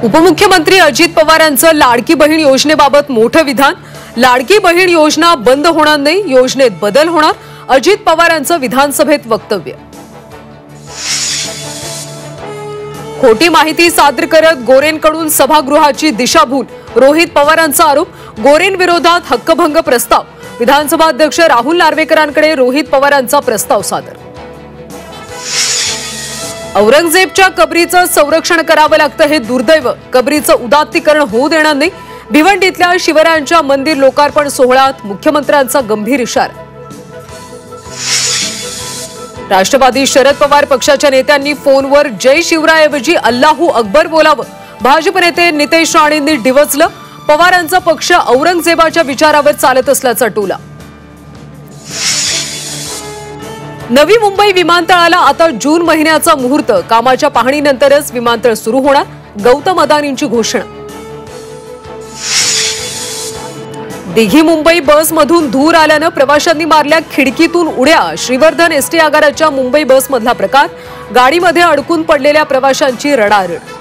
उपमुख्यमंत्री अजित पवारांचं लाडकी बहीण योजनेबाबत मोठं विधान। लाडकी बहीण योजना बंद होणार नाही, योजनेत बदल होणार। अजित पवारांचं विधानसभेत वक्तव्य। खोटी माहिती सादर करत गोरेंकडून सभागृहाची दिशाभूल, रोहित पवारांचा आरोप। गोरेंविरोधात हक्कभंग प्रस्ताव, विधानसभा अध्यक्ष राहुल नार्वेकरांकडे रोहित पवारांचा प्रस्ताव सादर। औरंगजेबच्या कबरीचं संरक्षण करावं लागतं हे दुर्दैव, कबरीचं उदात्तीकरण होऊ देणार नाही। भिवंडीतल्या शिवरायांच्या मंदिर लोकार्पण सोहळ्यात मुख्यमंत्र्यांचा गंभीर इशारा। राष्ट्रवादी शरद पवार पक्षाच्या नेत्यांनी फोनवर जय शिवरायऐवजी अल्लाहू अकबर बोलावं। भाजप नेते नितेश राणेंनी डिवचलं, पवारांचा पक्ष औरंगजेबाच्या विचारावर चालत असल्याचा टोला। नवी मुंबई विमानतळाला आता जून महिन्याचा मुहूर्त, कामाच्या पाहणीनंतरच विमानतळ सुरू होणार, गौतम अदानींची घोषणा। दिघी मुंबई बसमधून धूर आल्यानं प्रवाशांनी मारल्या खिडकीतून उड्या। श्रीवर्धन एसटी आगाराच्या मुंबई बसमधला प्रकार, गाडीमध्ये अडकून पडलेल्या प्रवाशांची रडारड।